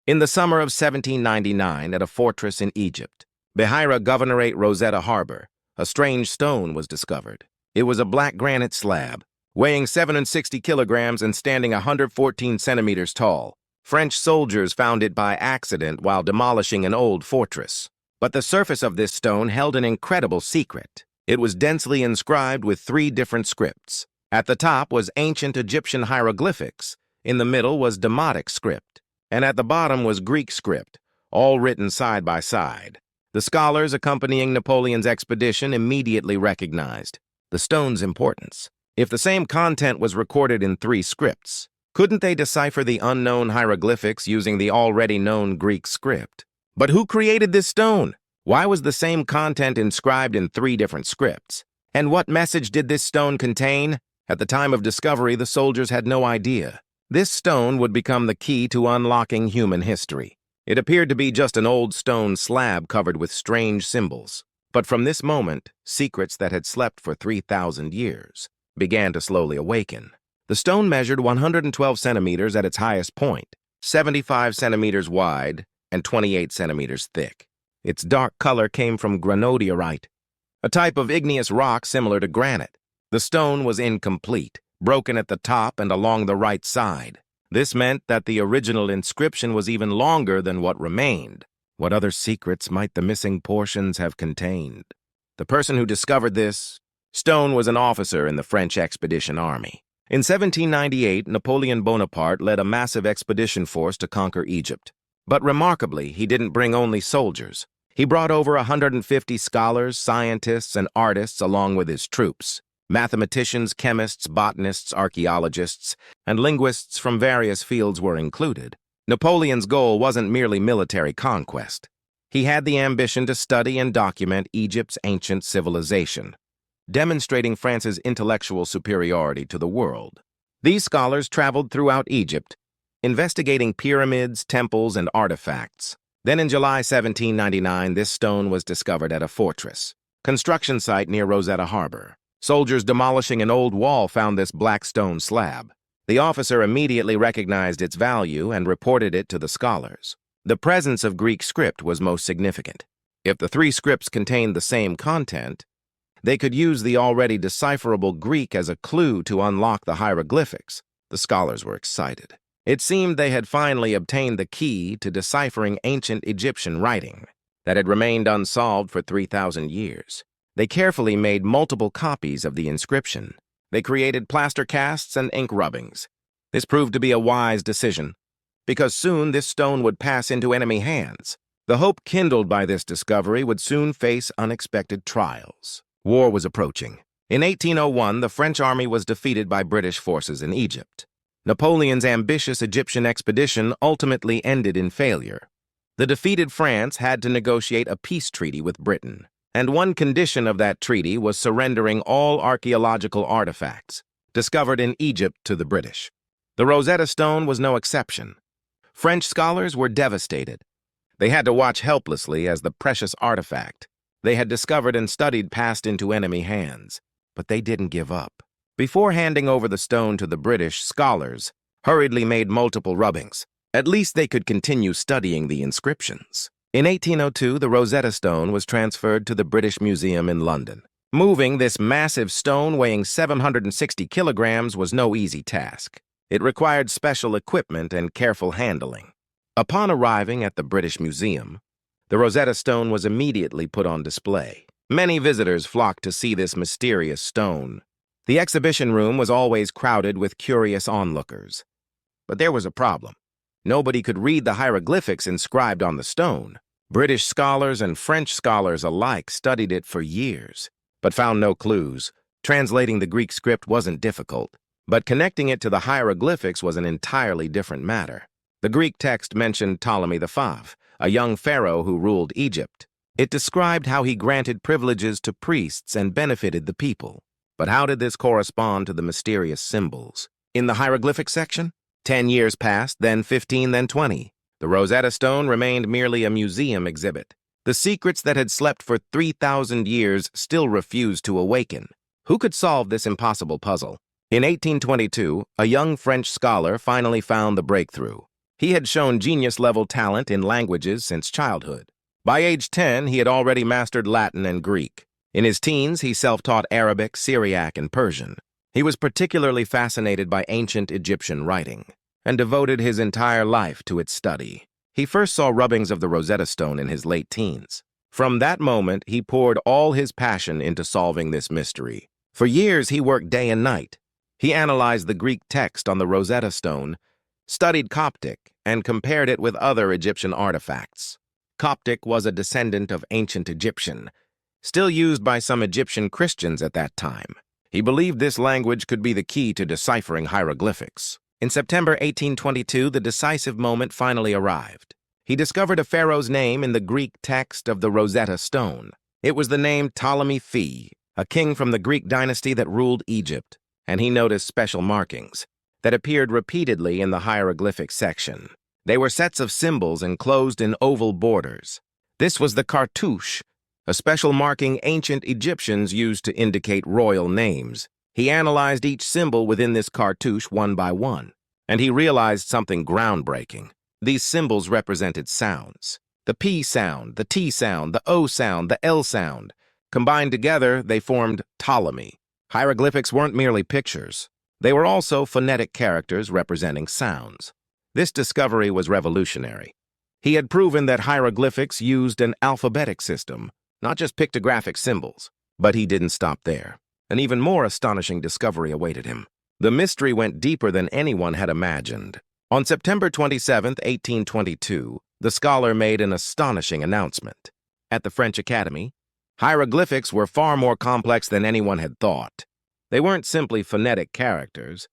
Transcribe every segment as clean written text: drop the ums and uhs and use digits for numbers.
In the summer of 1799, at a fortress in Egypt, Beheira Governorate Rosetta Harbor, a strange stone was discovered. It was a black granite slab, weighing 67 kilograms and standing 114 centimeters tall. French soldiers found it by accident while demolishing an old fortress. But the surface of this stone held an incredible secret. It was densely inscribed with 3 different scripts. At the top was ancient Egyptian hieroglyphics, in the middle was Demotic script, and at the bottom was Greek script, all written side by side. The scholars accompanying Napoleon's expedition immediately recognized the stone's importance. If the same content was recorded in 3 scripts, couldn't they decipher the unknown hieroglyphics using the already known Greek script? But who created this stone? Why was the same content inscribed in 3 different scripts? And what message did this stone contain? At the time of discovery, the soldiers had no idea. This stone would become the key to unlocking human history. It appeared to be just an old stone slab covered with strange symbols. But from this moment, secrets that had slept for 3,000 years began to slowly awaken. The stone measured 112 centimeters at its highest point, 75 centimeters wide, and 28 centimeters thick. Its dark color came from granodiorite, a type of igneous rock similar to granite. The stone was incomplete, broken at the top and along the right side. This meant that the original inscription was even longer than what remained. What other secrets might the missing portions have contained? The person who discovered this stone was an officer in the French expedition army. In 1798, Napoleon Bonaparte led a massive expedition force to conquer Egypt. But remarkably, he didn't bring only soldiers. He brought over 150 scholars, scientists, and artists along with his troops. Mathematicians, chemists, botanists, archaeologists, and linguists from various fields were included. Napoleon's goal wasn't merely military conquest. He had the ambition to study and document Egypt's ancient civilization, demonstrating France's intellectual superiority to the world. These scholars traveled throughout Egypt, investigating pyramids, temples, and artifacts. Then in July 1799, this stone was discovered at a fortress construction site near Rosetta Harbor. Soldiers demolishing an old wall found this black stone slab. The officer immediately recognized its value and reported it to the scholars. The presence of Greek script was most significant. If the 3 scripts contained the same content, they could use the already decipherable Greek as a clue to unlock the hieroglyphics. The scholars were excited. It seemed they had finally obtained the key to deciphering ancient Egyptian writing that had remained unsolved for 3,000 years. They carefully made multiple copies of the inscription. They created plaster casts and ink rubbings. This proved to be a wise decision, because soon this stone would pass into enemy hands. The hope kindled by this discovery would soon face unexpected trials. War was approaching. In 1801, the French army was defeated by British forces in Egypt. Napoleon's ambitious Egyptian expedition ultimately ended in failure. The defeated France had to negotiate a peace treaty with Britain, and one condition of that treaty was surrendering all archaeological artifacts discovered in Egypt to the British. The Rosetta Stone was no exception. French scholars were devastated. They had to watch helplessly as the precious artifact they had discovered and studied passed into enemy hands. But they didn't give up. Before handing over the stone to the British, scholars hurriedly made multiple rubbings. At least they could continue studying the inscriptions. In 1802, the Rosetta Stone was transferred to the British Museum in London. Moving this massive stone weighing 760 kilograms was no easy task. It required special equipment and careful handling. Upon arriving at the British Museum, the Rosetta Stone was immediately put on display. Many visitors flocked to see this mysterious stone. The exhibition room was always crowded with curious onlookers. But there was a problem. Nobody could read the hieroglyphics inscribed on the stone. British scholars and French scholars alike studied it for years, but found no clues. Translating the Greek script wasn't difficult, but connecting it to the hieroglyphics was an entirely different matter. The Greek text mentioned Ptolemy V, a young pharaoh who ruled Egypt. It described how he granted privileges to priests and benefited the people. But how did this correspond to the mysterious symbols? In the hieroglyphic section, 10 years passed, then 15, then 20. The Rosetta Stone remained merely a museum exhibit. The secrets that had slept for 3,000 years still refused to awaken. Who could solve this impossible puzzle? In 1822, a young French scholar finally found the breakthrough. He had shown genius-level talent in languages since childhood. By age 10, he had already mastered Latin and Greek. In his teens, he self-taught Arabic, Syriac, and Persian. He was particularly fascinated by ancient Egyptian writing and devoted his entire life to its study. He first saw rubbings of the Rosetta Stone in his late teens. From that moment, he poured all his passion into solving this mystery. For years, he worked day and night. He analyzed the Greek text on the Rosetta Stone, studied Coptic, and compared it with other Egyptian artifacts. Coptic was a descendant of ancient Egyptian, still used by some Egyptian Christians at that time. He believed this language could be the key to deciphering hieroglyphics. In September 1822, the decisive moment finally arrived. He discovered a pharaoh's name in the Greek text of the Rosetta Stone. It was the name Ptolemy Phi, a king from the Greek dynasty that ruled Egypt, and he noticed special markings that appeared repeatedly in the hieroglyphic section. They were sets of symbols enclosed in oval borders. This was the cartouche, a special marking ancient Egyptians used to indicate royal names. He analyzed each symbol within this cartouche one by one, and he realized something groundbreaking. These symbols represented sounds. The P sound, the T sound, the O sound, the L sound. Combined together, they formed Ptolemy. Hieroglyphics weren't merely pictures. They were also phonetic characters representing sounds. This discovery was revolutionary. He had proven that hieroglyphics used an alphabetic system, not just pictographic symbols. But he didn't stop there. An even more astonishing discovery awaited him. The mystery went deeper than anyone had imagined. On September 27, 1822, the scholar made an astonishing announcement. At the French Academy, hieroglyphics were far more complex than anyone had thought. They weren't simply phonetic characters,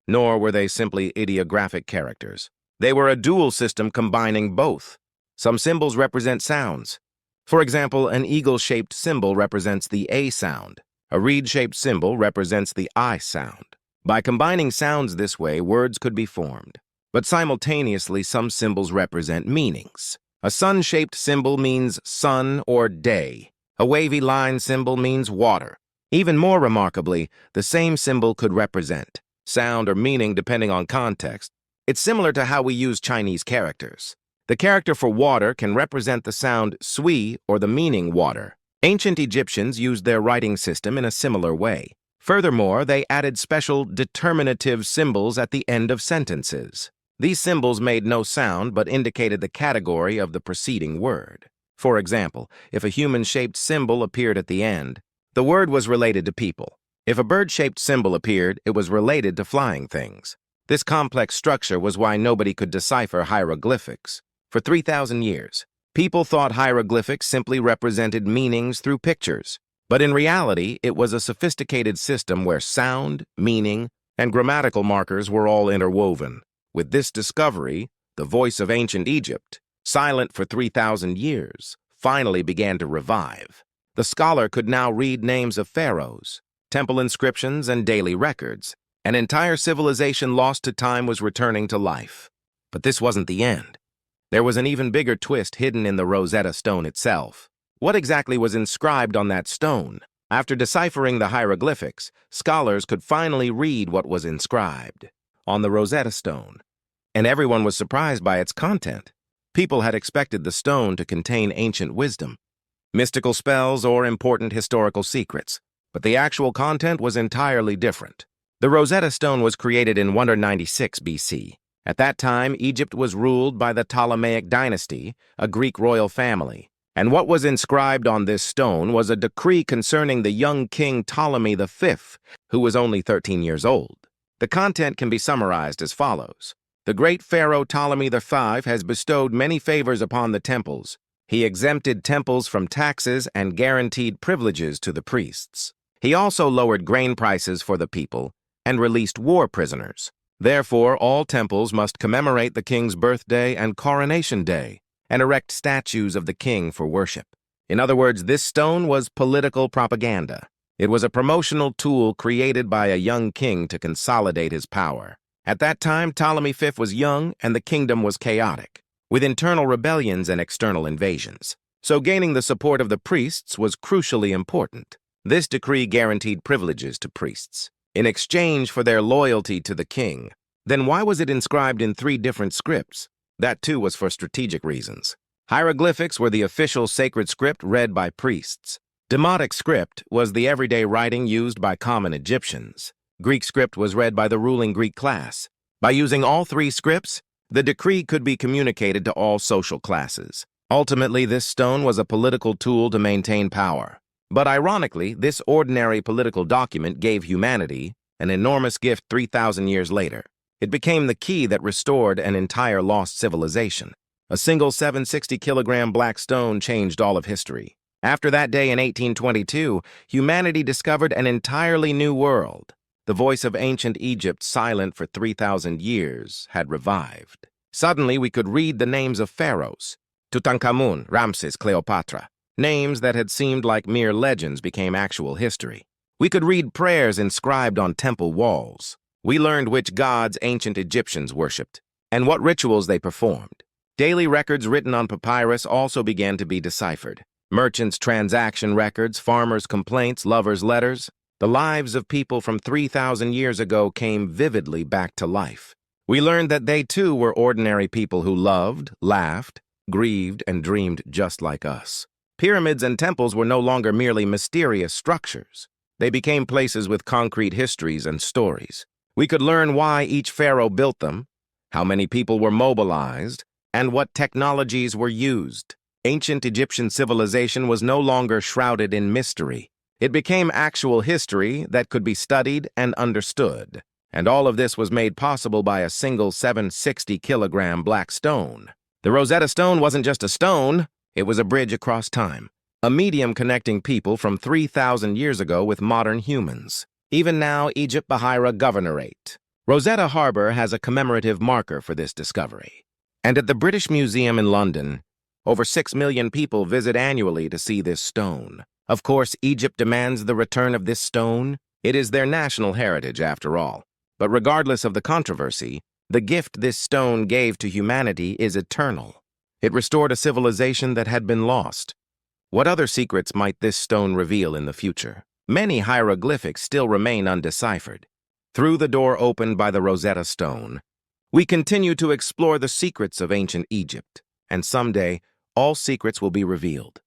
nor were they simply ideographic characters. They were a dual system combining both. Some symbols represent sounds. For example, an eagle-shaped symbol represents the A sound. A reed-shaped symbol represents the I sound. By combining sounds this way, words could be formed. But simultaneously, some symbols represent meanings. A sun-shaped symbol means sun or day. A wavy line symbol means water. Even more remarkably, the same symbol could represent sound or meaning depending on context. It's similar to how we use Chinese characters. The character for water can represent the sound sui or the meaning water. Ancient Egyptians used their writing system in a similar way. Furthermore, they added special determinative symbols at the end of sentences. These symbols made no sound but indicated the category of the preceding word. For example, if a human-shaped symbol appeared at the end, the word was related to people. If a bird-shaped symbol appeared, it was related to flying things. This complex structure was why nobody could decipher hieroglyphics. For 3,000 years, people thought hieroglyphics simply represented meanings through pictures. But in reality, it was a sophisticated system where sound, meaning, and grammatical markers were all interwoven. With this discovery, the voice of ancient Egypt, silent for 3,000 years, finally began to revive. The scholar could now read names of pharaohs, temple inscriptions, and daily records. An entire civilization lost to time was returning to life. But this wasn't the end. There was an even bigger twist hidden in the Rosetta Stone itself. What exactly was inscribed on that stone? After deciphering the hieroglyphics, scholars could finally read what was inscribed on the Rosetta Stone, and everyone was surprised by its content. People had expected the stone to contain ancient wisdom, mystical spells, or important historical secrets, but the actual content was entirely different. The Rosetta Stone was created in 196 BC. At that time, Egypt was ruled by the Ptolemaic dynasty, a Greek royal family. And what was inscribed on this stone was a decree concerning the young king Ptolemy V, who was only 13 years old. The content can be summarized as follows. The great pharaoh Ptolemy V has bestowed many favors upon the temples. He exempted temples from taxes and guaranteed privileges to the priests. He also lowered grain prices for the people and released war prisoners. Therefore, all temples must commemorate the king's birthday and coronation day and erect statues of the king for worship. In other words, this stone was political propaganda. It was a promotional tool created by a young king to consolidate his power. At that time, Ptolemy V was young and the kingdom was chaotic, with internal rebellions and external invasions. So gaining the support of the priests was crucially important. This decree guaranteed privileges to priests in exchange for their loyalty to the king. Then why was it inscribed in 3 different scripts? That too was for strategic reasons. Hieroglyphics were the official sacred script read by priests. Demotic script was the everyday writing used by common Egyptians. Greek script was read by the ruling Greek class. By using all three scripts, the decree could be communicated to all social classes. Ultimately, this stone was a political tool to maintain power. But ironically, this ordinary political document gave humanity an enormous gift 3,000 years later. It became the key that restored an entire lost civilization. A single 760-kilogram black stone changed all of history. After that day in 1822, humanity discovered an entirely new world. The voice of ancient Egypt, silent for 3,000 years, had revived. Suddenly, we could read the names of pharaohs. Tutankhamun, Ramses, Cleopatra. Names that had seemed like mere legends became actual history. We could read prayers inscribed on temple walls. We learned which gods ancient Egyptians worshipped and what rituals they performed. Daily records written on papyrus also began to be deciphered. Merchants' transaction records, farmers' complaints, lovers' letters. The lives of people from 3,000 years ago came vividly back to life. We learned that they too were ordinary people who loved, laughed, grieved, and dreamed just like us. Pyramids and temples were no longer merely mysterious structures. They became places with concrete histories and stories. We could learn why each pharaoh built them, how many people were mobilized, and what technologies were used. Ancient Egyptian civilization was no longer shrouded in mystery. It became actual history that could be studied and understood. And all of this was made possible by a single 760-kilogram black stone. The Rosetta Stone wasn't just a stone, it was a bridge across time, a medium connecting people from 3,000 years ago with modern humans. Even now, Egypt Beheira Governorate. Rosetta Harbor has a commemorative marker for this discovery. And at the British Museum in London, over 6 million people visit annually to see this stone. Of course, Egypt demands the return of this stone. It is their national heritage, after all. But regardless of the controversy, the gift this stone gave to humanity is eternal. It restored a civilization that had been lost. What other secrets might this stone reveal in the future? Many hieroglyphics still remain undeciphered. Through the door opened by the Rosetta Stone, we continue to explore the secrets of ancient Egypt, and someday, all secrets will be revealed.